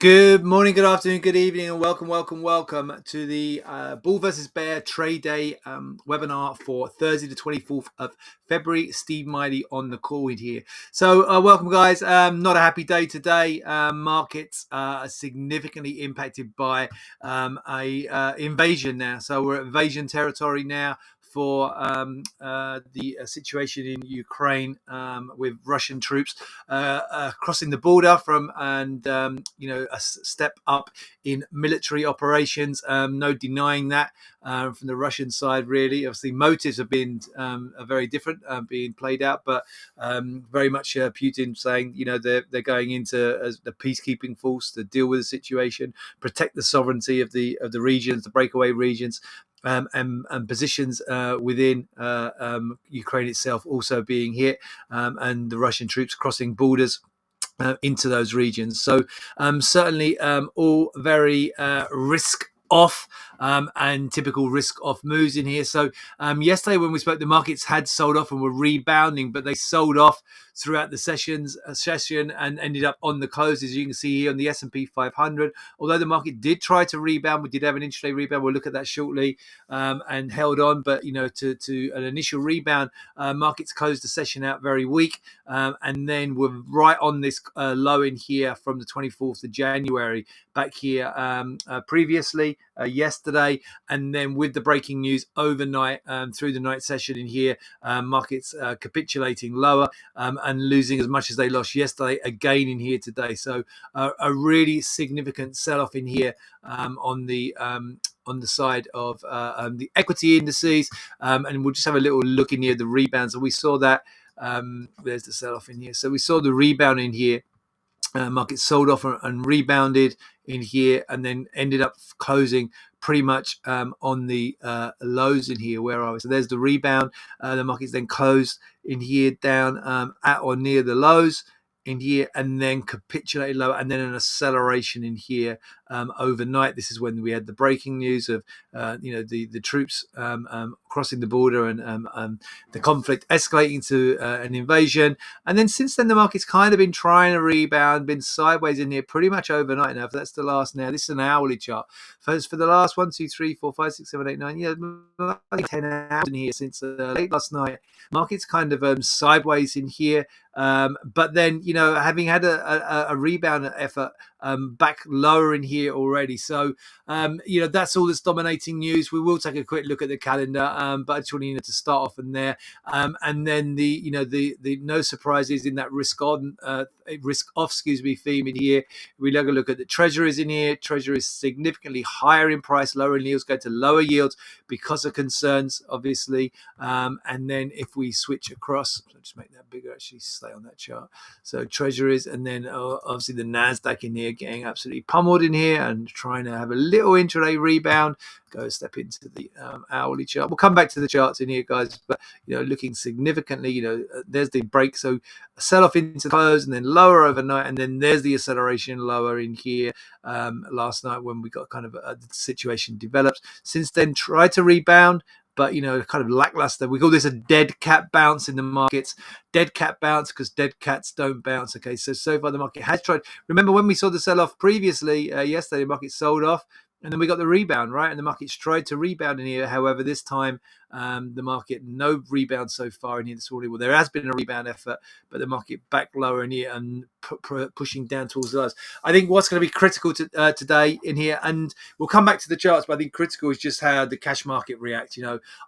Good morning, good afternoon, good evening, and welcome to the Bull versus Bear Trade Day webinar for Thursday, the 24th of February. Steve Miley on the call in here. So, welcome, guys. Not a happy day today. Markets are significantly impacted by a invasion now. So, we're at invasion territory now for the situation in Ukraine with Russian troops crossing the border from, and a step up in military operations. No denying that from the Russian side. Really, obviously, motives have been are very different, being played out, but very much Putin saying, they're going into as the peacekeeping force to deal with the situation, protect the sovereignty of the regions, the breakaway regions. And positions within Ukraine itself also being hit, and the Russian troops crossing borders into those regions. So certainly all very risk off and typical risk off moves in here. So yesterday when we spoke, the markets had sold off and were rebounding, but they sold off throughout the session and ended up on the close, as you can see here on the S&P 500. Although the market did try to rebound, we did have an intraday rebound. We'll look at that shortly, and held on. But to an initial rebound, markets closed the session out very weak, and then we're right on this low in here from the 24th of January back here previously yesterday, and then with the breaking news overnight through the night session in here, markets capitulating lower and losing as much as they lost yesterday again in here today. So a really significant sell-off in here on the side of the equity indices, and we'll just have a little look in here, the rebounds. So we saw that there's the sell-off in here. So we saw the rebound in here. Market sold off and rebounded in here, and then ended up closing pretty much on the lows in here where I was. So there's the rebound. The market's then closed in here down at or near the lows in here, and then capitulated lower, and then an acceleration in here overnight. This is when we had the breaking news of the troops crossing the border, and the conflict escalating to an invasion. And then since then, the market's kind of been trying to rebound, been sideways in here pretty much overnight now. If that's the last now, this is an hourly chart. For the last 1, 2, 3, 4, 5, 6, 7, 8, 9, like 10 hours in here since late last night. Market's kind of sideways in here. But then, having had a rebound effort back lower in here already. So, that's all that's dominating news. We will take a quick look at the calendar, but I just want to start off in there. And then the no surprises in that risk off, theme in here. We look at the treasuries in here. Treasuries significantly higher in price, lower in yields, go to lower yields because of concerns, obviously. And then if we switch across, I'll just make that bigger, actually stay on that chart. So treasuries, and then obviously the NASDAQ in here getting absolutely pummeled in here and trying to have a little intraday rebound. Go step into the hourly chart. We'll come back to the charts in here, guys, but looking significantly, there's the break. So a sell-off into the close and then lower overnight, and then there's the acceleration lower in here last night when we got kind of the situation developed. Since then, tried to rebound, but kind of lackluster. We call this a dead cat bounce in the markets. Dead cat bounce because dead cats don't bounce. Okay, so far the market has tried. Remember when we saw the sell-off previously yesterday, the market sold off, and then we got the rebound, right? And the market's tried to rebound in here. However, this time the market, no rebound so far in here this morning. Well, there has been a rebound effort, but the market back lower in here and pushing down towards the lows. I think what's going to be critical today in here, and we'll come back to the charts, but I think critical is just how the cash market reacts.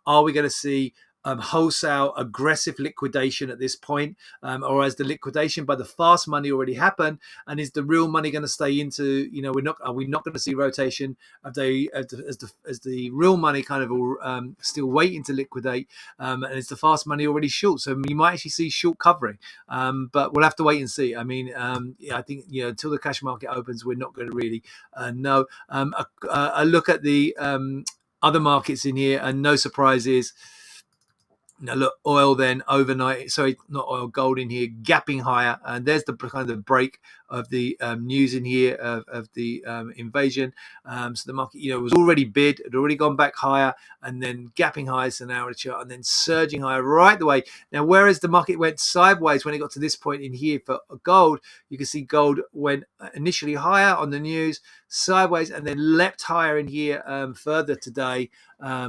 Are we going to see wholesale aggressive liquidation at this point, or has the liquidation by the fast money already happened, and is the real money going to stay into, are we not going to see rotation as the real money kind of still waiting to liquidate, and is the fast money already short? So you might actually see short covering, but we'll have to wait and see. I mean, I think until the cash market opens, we're not going to really know. A look at the other markets in here, and no surprises. Now look, oil then overnight, sorry, not oil, gold in here, gapping higher, and there's the kind of break of the news in here of the invasion. So the market, was already bid, had already gone back higher, and then gapping highs an hour chart, and then surging higher right the way. Now, whereas the market went sideways when it got to this point in here for gold, you can see gold went initially higher on the news, sideways, and then leapt higher in here further today,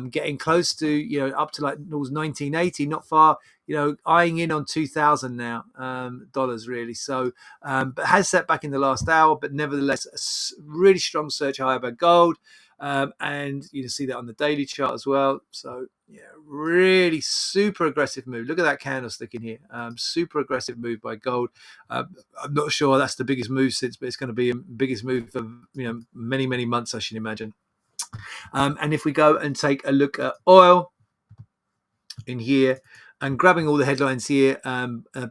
getting close to, up to like it was 1980, not far, eyeing in on 2000 now, dollars really. So, but has set back in the last hour, but nevertheless, a really strong surge higher by gold. And you can see that on the daily chart as well. So, yeah, really super aggressive move. Look at that candlestick in here. Super aggressive move by gold. I'm not sure that's the biggest move since, but it's going to be the biggest move for many, many months, I should imagine. And if we go and take a look at oil in here, and grabbing all the headlines here,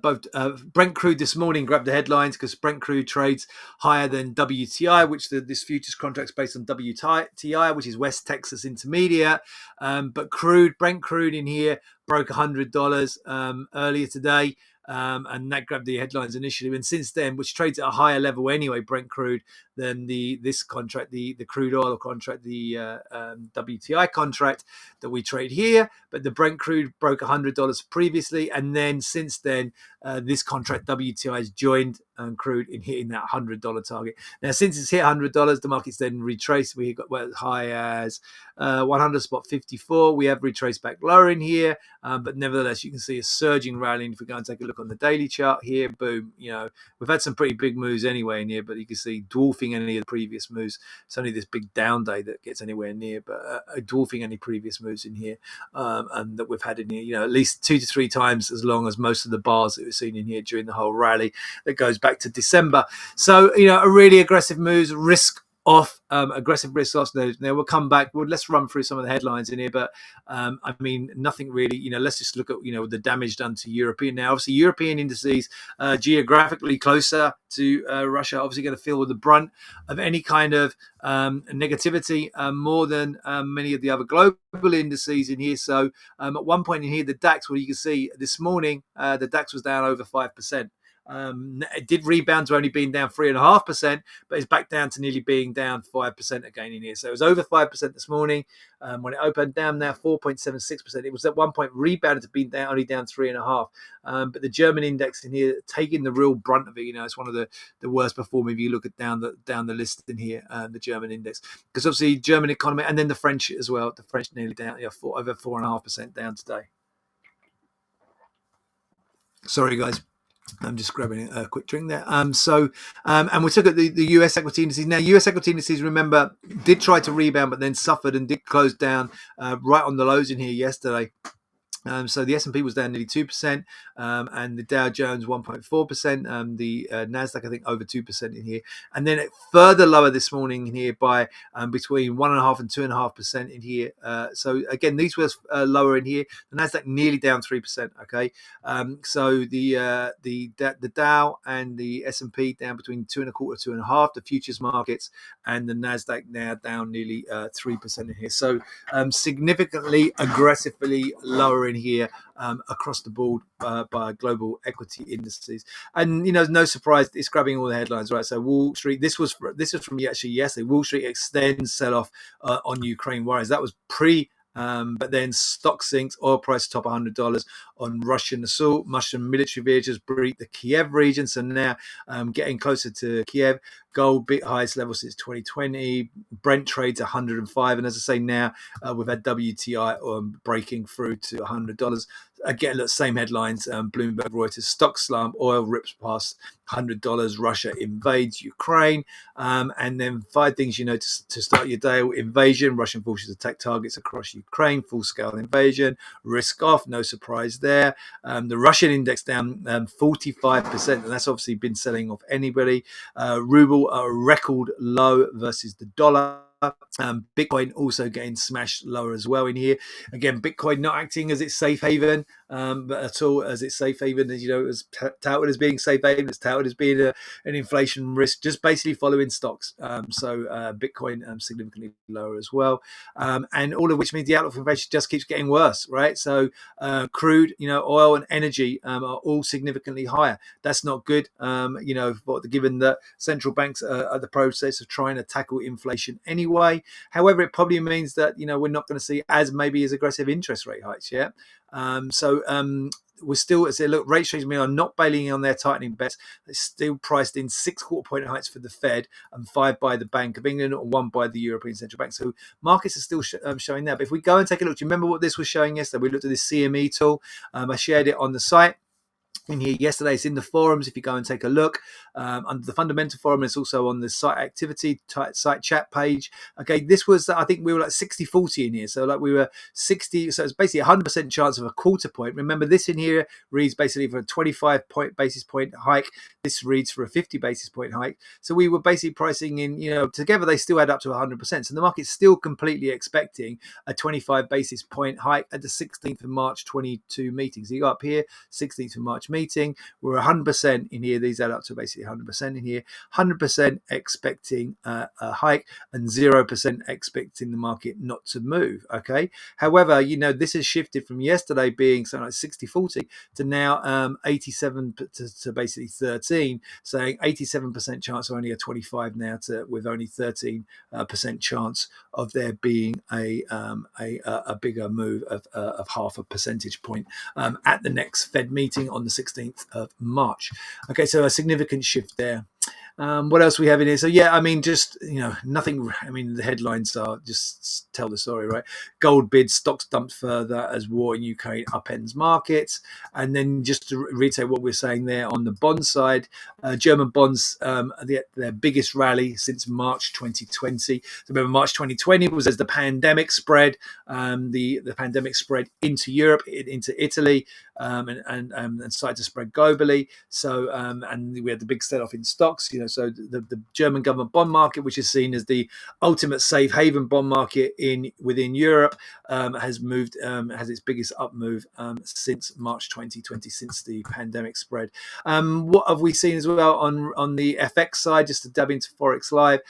both Brent crude this morning grabbed the headlines because Brent crude trades higher than WTI, which this futures contract's based on WTI, which is West Texas Intermediate. But Brent crude in here broke $100 earlier today. And that grabbed the headlines initially, and since then, which trades at a higher level anyway, Brent crude, than this contract, the crude oil contract, the WTI contract that we trade here. But the Brent crude broke $100 previously, and then since then, this contract WTI has joined crude in hitting that $100 target. Now, since it's hit $100, the market's then retraced. We got as high as 100 spot 54. We have retraced back lower in here, but nevertheless, you can see a surging rally. And if we go and take a look on the daily chart here, boom, we've had some pretty big moves anyway in here, but you can see dwarfing any of the previous moves. It's only this big down day that gets anywhere near, but dwarfing any previous moves in here, and that we've had in here, at least 2 to 3 times as long as most of the bars that we've seen in here during the whole rally that goes back to December. So, a really aggressive moves, risk off, aggressive risk off. Now we'll come back. Let's run through some of the headlines in here, but nothing really. Let's just look at the damage done to European. Now, obviously, European indices geographically closer to Russia, obviously going to feel the brunt of any kind of negativity more than many of the other global indices in here. So at one point in here, the DAX, you can see this morning, the DAX was down over 5%. It did rebound to only being down 3.5%, but it's back down to nearly being down 5% again in here. So it was over 5% this morning. When it opened down now 4.76%, it was at one point rebounded to being only down 3.5%. But the German index in here taking the real brunt of it. It's one of the worst performing if you look at down the list in here, the German index, because obviously German economy, and then the French as well. The French nearly down, over 4.5% down today. Sorry, guys. I'm just grabbing a quick drink there. And we took at the US equity indices. Now, US equity indices, remember, did try to rebound, but then suffered and did close down right on the lows in here yesterday. So the S&P was down nearly 2%, and the Dow Jones 1.4%. The Nasdaq, I think, over 2% in here, and then further lower this morning in here by between 1.5% and 2.5% in here. So again, these were lower in here. The Nasdaq nearly down 3%. Okay, so the Dow and the S&P down between 2.25%, 2.5%. The futures markets and the Nasdaq now down nearly 3% in here. So significantly, aggressively lower in here across the board by global equity indices. And no surprise, it's grabbing all the headlines, right? So Wall Street, this was from actually yesterday. Wall Street extends sell-off on Ukraine worries. That was but then stock sinks, oil price top $100 on Russian assault. Russian military vehicles breach the Kiev region. So now getting closer to Kiev. Gold bit highest level since 2020. Brent trades 105. And as I say, now we've had WTI breaking through to $100. Again, look, same headlines. Bloomberg, Reuters, stock slump. Oil rips past $100. Russia invades Ukraine. And then 5 things to start your day. Invasion. Russian forces attack targets across Ukraine. Full-scale invasion. Risk off. No surprise there. The Russian index down 45%. And that's obviously been selling off anybody. Ruble a record low versus the dollar. Bitcoin also getting smashed lower as well in here. Again, Bitcoin not acting as its safe haven, but at all as its safe haven, as you know, it was touted as being safe haven. It's touted as being an inflation risk, just basically following stocks. Bitcoin significantly lower as well, and all of which means the outlook for inflation just keeps getting worse, right? So crude, oil and energy are all significantly higher. That's not good, given that central banks are the process of trying to tackle inflation anyway. However, it probably means that we're not going to see maybe as aggressive interest rate hikes yet. We're still, as they look, rate change are not bailing on their tightening bets. They're still priced in 6 quarter-point hikes for the Fed and 5 by the Bank of England and 1 by the European Central Bank. So markets are still showing that. But if we go and take a look, do you remember what this was showing yesterday? We looked at this CME tool. I shared it on the site in here yesterday. It's in the forums if you go and take a look. Under the fundamental forum, it's also on the site activity site chat page. Okay, this was, I think we were like 60-40 in here, so like we were 60, so it's basically 100% chance of a quarter point. Remember, this in here reads basically for a 25 basis point hike. This reads for a 50 basis point hike. So we were basically pricing in, together they still add up to 100%. So the market's still completely expecting a 25 basis point hike at the 16th of March 22 meeting. So you go up here, 16th of March meeting, we're 100% in here. These add up to basically 100% in here. 100% expecting a hike and 0% expecting the market not to move. Okay. However, this has shifted from yesterday being something like 60-40 to now 87 to basically 13, saying 87% chance of only a 25 now with only 13% chance of there being a bigger move of half a percentage point at the next Fed meeting on the 16th of March. Okay, so a significant shift there. What else we have in here? So yeah, just nothing. The headlines are just tell the story, right? Gold bids, stocks dumped further as war in Ukraine upends markets. And then just to reiterate what we're saying there on the bond side, German bonds, their biggest rally since March 2020. So remember, March 2020 was as the pandemic spread, the pandemic spread into Europe, into Italy, and started to spread globally. So and we had the big sell-off in stocks. So the German government bond market, which is seen as the ultimate safe haven bond market within Europe, has moved, has its biggest up move since March 2020, since the pandemic spread. What have we seen as well on the FX side? Just to dab into forex live.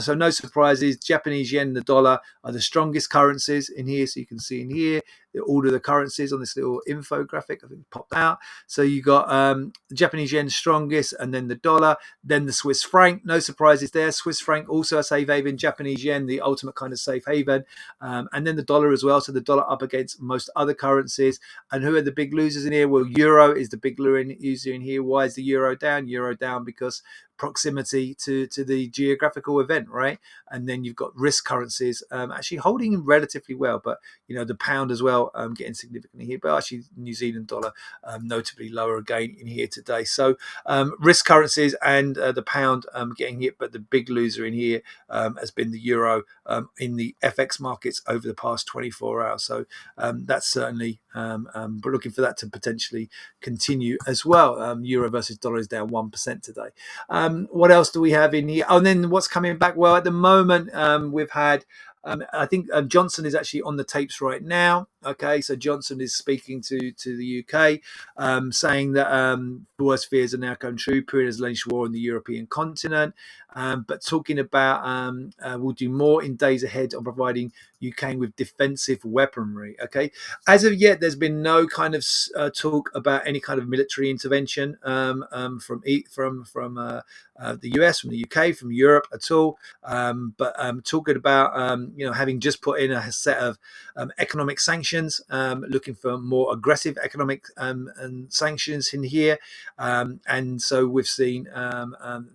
So no surprises. Japanese yen, the dollar are the strongest currencies in here. So you can see in here all of the currencies on this little infographic. I think popped out. So you got the Japanese yen strongest, and then the dollar, then the Swiss franc. No surprises there. Swiss franc also a safe haven. Japanese yen, the ultimate kind of safe haven, and then the dollar as well. So the dollar up against most other currencies. And who are the big losers in here? Well, euro is the big loser in here. Why is the euro down? Euro down because proximity to the geographical event, right? And then you've got risk currencies actually holding relatively well, but the pound as well getting significantly hit, but actually New Zealand dollar notably lower again in here today. So risk currencies and the pound getting hit, but the big loser in here has been the euro in the FX markets over the past 24 hours. So that's certainly but looking for that to potentially continue as well. Euro versus dollar is down 1% today. What else do we have in here? Oh, and then what's coming back? Well, at the moment, we've had I think Johnson is actually on the tapes right now. Okay, so Johnson is speaking to the UK, saying that the worst fears are now come true. Putin has launched war on the European continent, but talking about we'll do more in days ahead on providing UK with defensive weaponry. Okay, as of yet, there's been no kind of talk about any kind of military intervention from the US, from the UK, from Europe at all. But talking about having just put in a set of economic sanctions, looking for more aggressive economic sanctions in here, and so we've seen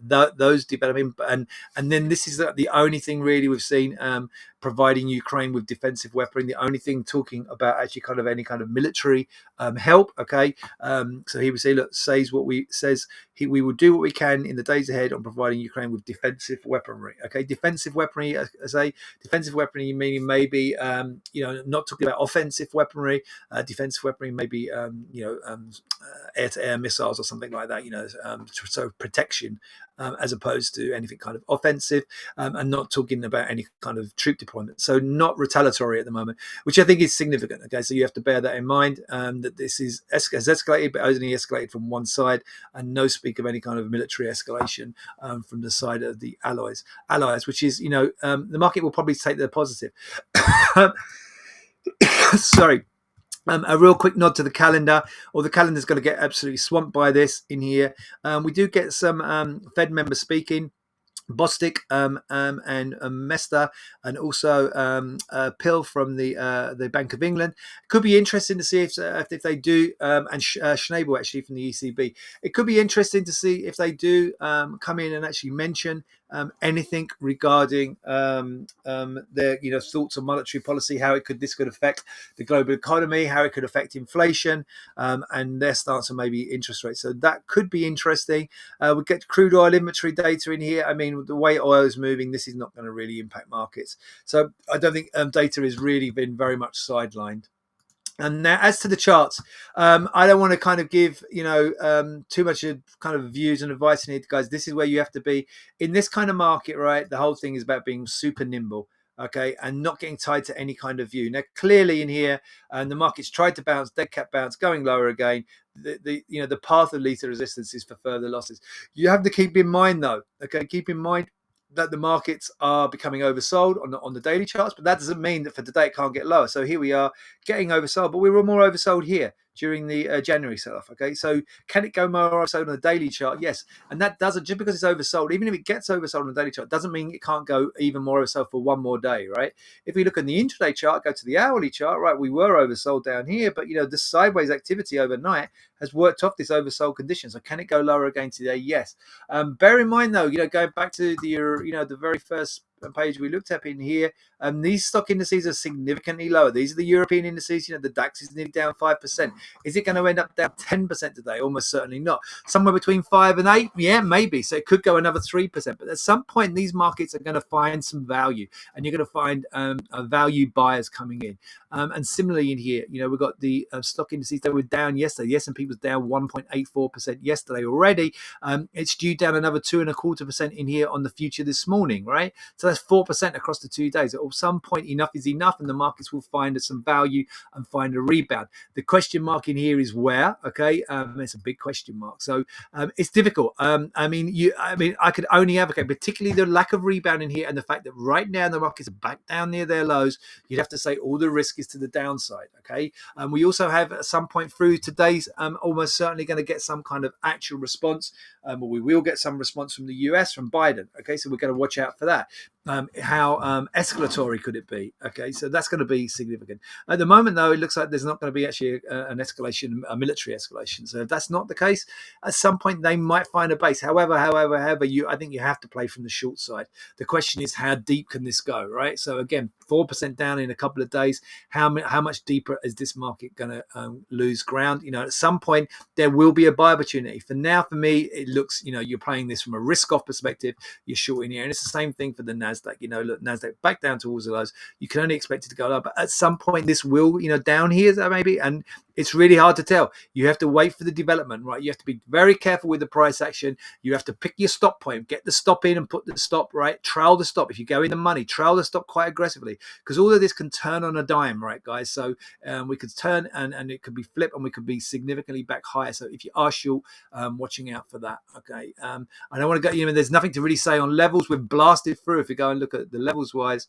those developing, and then this is the only thing really we've seen providing Ukraine with defensive weaponry. The only thing talking about actually kind of any kind of military help. Okay, so he would say, look, we will do what we can in the days ahead on providing Ukraine with defensive weaponry. Okay, defensive weaponry, as I say, defensive weaponry meaning maybe not talking about offensive weaponry. Defensive weaponry maybe air-to-air missiles or something like that. So protection. As opposed to anything kind of offensive, and not talking about any kind of troop deployment. So not retaliatory at the moment, which I think is significant. Okay, so you have to bear that in mind, that this has escalated, but only escalated from one side, and no speak of any kind of military escalation from the side of the allies, which is, the market will probably take the positive. Sorry. A real quick nod to the calendar, or the calendar's going to get absolutely swamped by this in here. We do get some Fed members speaking. Bostic and Mester, and also Pill from the Bank of England. Could be interesting to see if they do, and Schnabel actually from the ECB. It could be interesting to see if they do come in and actually mention anything regarding their thoughts on monetary policy, how this could affect the global economy, how it could affect inflation, and their stance on maybe interest rates. So that could be interesting. We get crude oil inventory data in here. I mean, the way oil is moving, this is not going to really impact markets. So I don't think data has really been very much sidelined. And now, as to the charts, I don't want to kind of give too much of kind of views and advice in here, guys. This is where you have to be in this kind of market, right? The whole thing is about being super nimble, okay, and not getting tied to any kind of view. Now, clearly in here, the market's tried to bounce, dead cat bounce, going lower again. The path of lethal resistance is for further losses. You have to keep in mind, though, okay, keep in mind that the markets are becoming oversold on the daily charts, but that doesn't mean that for today it can't get lower. So here we are getting oversold, but we were more oversold here during the January sell-off. Okay, so can it go more oversold on the daily chart? Yes, and that doesn't, just because it's oversold, even if it gets oversold on the daily chart, doesn't mean it can't go even more oversold for one more day, right? If we look at the intraday chart, go to the hourly chart, right, we were oversold down here, but the sideways activity overnight has worked off this oversold condition. So can it go lower again today? Yes. Bear in mind though, going back to the very first page we looked at in here, these stock indices are significantly lower. These are the European indices. The DAX is nearly down 5%. Is it going to end up down 10% today? Almost certainly not. Somewhere between 5 and 8, yeah, maybe. So it could go another 3%. But at some point, these markets are going to find some value, and you're going to find value buyers coming in. And similarly in here, we've got the stock indices that were down yesterday. The S&P was down 1.84% yesterday already. It's due down another 2.25% in here on the future this morning, right? So that's 4% across the 2 days. At some point, enough is enough, and the markets will find some value and find a rebound. The question mark in here is where, okay? It's a big question mark. So it's difficult. I could only advocate, particularly the lack of rebound in here and the fact that right now the markets are back down near their lows. You'd have to say all the risk is to the downside, okay? We also have at some point through today's almost certainly going to get some kind of actual response. We will get some response from the US, from Biden, okay? So we're going to watch out for that. How escalatory could it be? Okay, so that's going to be significant. At the moment, though, it looks like there's not going to be actually an escalation, a military escalation. So if that's not the case, at some point they might find a base. However, I think you have to play from the short side. The question is, how deep can this go, right? So again, 4% down in a couple of days. How much deeper is this market going to lose ground? At some point there will be a buy opportunity. For now, for me, it looks, you're playing this from a risk-off perspective. You're short in here, and it's the same thing for the Nasdaq. Look, Nasdaq back down towards the lows. You can only expect it to go up, but at some point this will, down here maybe, and it's really hard to tell. You have to wait for the development, right? You have to be very careful with the price action. You have to pick your stop point, get the stop in and put the stop, right? Trail the stop. If you go in the money, trail the stop quite aggressively, because all of this can turn on a dime, right, guys? So we could turn and it could be flip, and we could be significantly back higher. So if you are short, watching out for that, okay? I don't want to go, there's nothing to really say on levels. We're blasted through. If you go and look at the levels wise,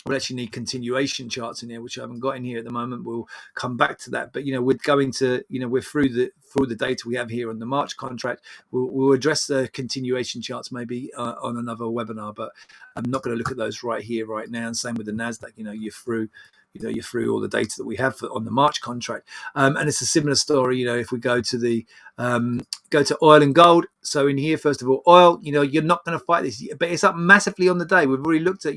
we'll actually need continuation charts in here, which I haven't got in here at the moment. We'll come back to that. But, we're going to, we're through the data we have here on the March contract. We'll address the continuation charts maybe on another webinar, but I'm not going to look at those right here, right now. And same with the Nasdaq, you're through all the data that we have on the March contract. And it's a similar story, if we go to the Go to oil and gold. So in here, first of all, oil, you're not going to fight this, but it's up massively on the day. We've already looked at,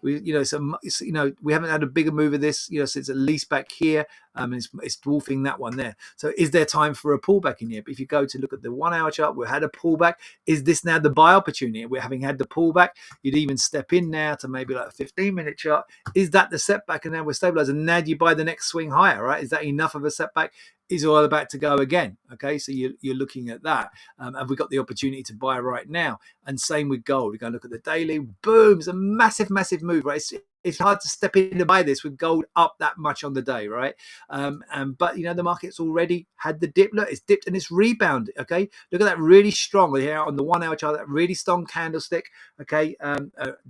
we haven't had a bigger move of this, so it's at least back here. And it's dwarfing that one there. So is there time for a pullback in here? But if you go to look at the 1 hour chart, we've had a pullback. Is this now the buy opportunity? We're having had the pullback. You'd even step in now to maybe like a 15-minute chart. Is that the setback? And now we're stabilizing. Now do you buy the next swing higher, right? Is that enough of a setback? Is oil about to go again? Okay, so you're looking at that. Have we got the opportunity to buy right now? And same with gold. We go look at the daily. Boom! It's a massive, massive move, right? It's hard to step in to buy this with gold up that much on the day, right? But the market's already had the dip. Look, it's dipped and it's rebounded. Okay, look at that really strong here on the 1 hour chart. That really strong candlestick. Okay,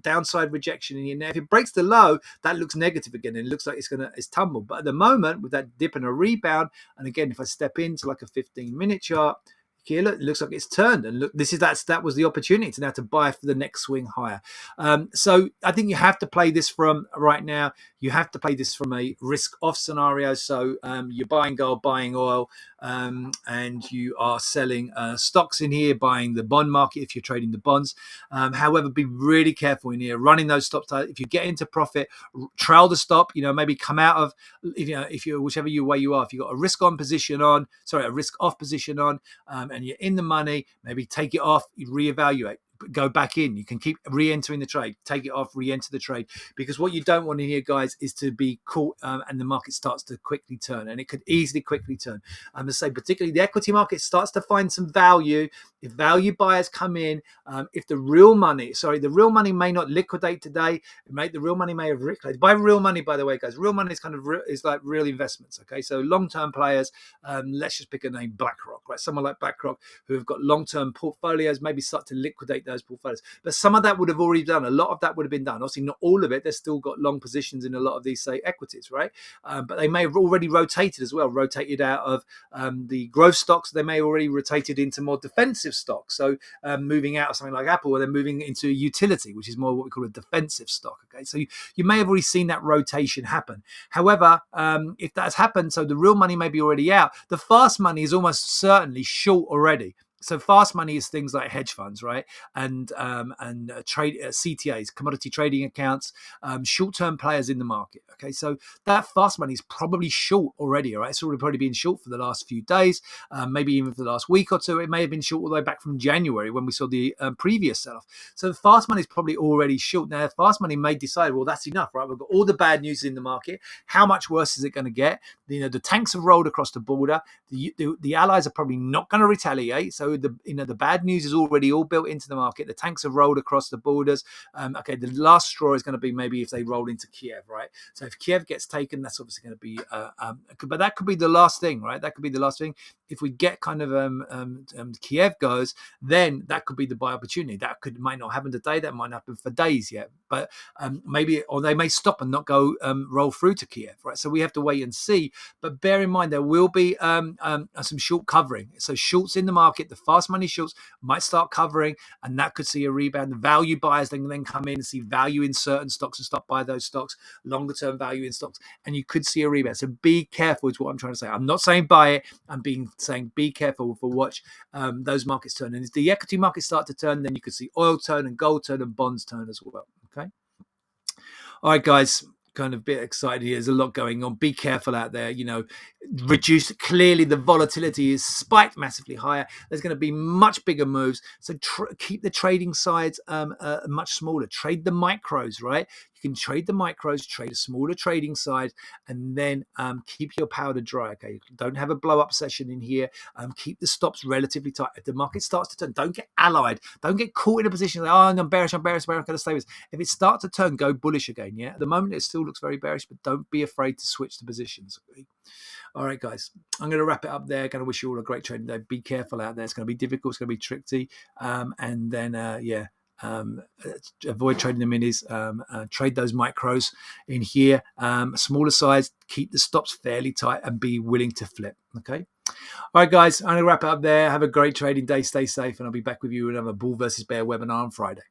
downside rejection in here. Now, if it breaks the low, that looks negative again, and it looks like it's tumbled. But at the moment, with that dip and a rebound, and again, if I step into like a 15-minute chart. Here, look, it looks like it's turned, and look, that was the opportunity to now to buy for the next swing higher. So I think you have to play this from right now. You have to play this from a risk-off scenario. So you're buying gold, buying oil, and you are selling stocks in here, buying the bond market if you're trading the bonds. However, be really careful in here, running those stops. If you get into profit, trail the stop. Maybe come out of if you're whichever way you are. If you've got a risk-off position on, and you're in the money, maybe take it off, you reevaluate, go back in. You can keep re-entering the trade, take it off, re-enter the trade, because what you don't want in here, guys, is to be caught and the market starts to quickly turn, and it could easily quickly turn. I'm going to say particularly the equity market starts to find some value. If value buyers come in, if the real money may not liquidate today, the real money may have liquidated. By real money, by the way, guys, real money is is like real investments. Okay, so long-term players, let's just pick a name, BlackRock, right? Someone like BlackRock who have got long-term portfolios, maybe start to liquidate those portfolios. But some of that would have already done. A lot of that would have been done. Obviously, not all of it. They've still got long positions in a lot of these, say, equities, right? But they may have already rotated as well, rotated out of the growth stocks. They may have already rotated into more defensive stocks. So moving out of something like Apple, or they're moving into utility, which is more what we call a defensive stock. Okay, so you may have already seen that rotation happen. However, if that's happened, so the real money may be already out. The fast money is almost certainly short already. So fast money is things like hedge funds, right? And trade CTAs, commodity trading accounts, short-term players in the market. Okay, so that fast money is probably short already. All right, it's already probably been short for the last few days, maybe even for the last week or two. It may have been short all the way back from January when we saw the previous sell-off. So the fast money is probably already short. Now, fast money may decide, well, that's enough, right? We've got all the bad news in the market. How much worse is it going to get? The tanks have rolled across the border. The allies are probably not going to retaliate. So the bad news is already all built into the market. The tanks have rolled across the borders. The last straw is going to be maybe if they roll into Kiev, right? So if Kiev gets taken, that's obviously going to be, but that could be the last thing, right? That could be the last thing. If we get kind of Kiev goes, then that could be the buy opportunity. Might not happen today. That might not happen for days yet, but maybe, or they may stop and not go roll through to Kiev, right? So we have to wait and see. But bear in mind there will be some short covering. So shorts in the market, the fast money shorts might start covering, and that could see a rebound. The value buyers then come in and see value in certain stocks and stop buy those stocks, longer term value in stocks, and you could see a rebound. So be careful is what I'm trying to say. I'm not saying buy it. I'm saying be careful for watch those markets turn. And if the equity markets start to turn, then you could see oil turn and gold turn and bonds turn as well. Okay. All right, guys. Kind of a bit excited here. There's a lot going on. Be careful out there. Reduce. Clearly, the volatility is spiked massively higher. There's going to be much bigger moves. So keep the trading sides much smaller. Trade the micros, right? You can trade the micros, trade a smaller trading side, and then keep your powder dry. Okay, don't have a blow up session in here. Keep the stops relatively tight. If the market starts to turn, don't get allied. Don't get caught in a position like, oh, I'm bearish, I'm going to stay with this. If it starts to turn, go bullish again. Yeah, at the moment it still looks very bearish, but don't be afraid to switch the positions. Okay? All right, guys, I'm going to wrap it up there. Going to wish you all a great trading day. Be careful out there. It's going to be difficult. It's going to be tricky. And then, avoid trading the minis. Trade those micros in here. Smaller size. Keep the stops fairly tight and be willing to flip. Okay. All right, guys, I'm going to wrap it up there. Have a great trading day. Stay safe. And I'll be back with you with another Bull versus Bear webinar on Friday.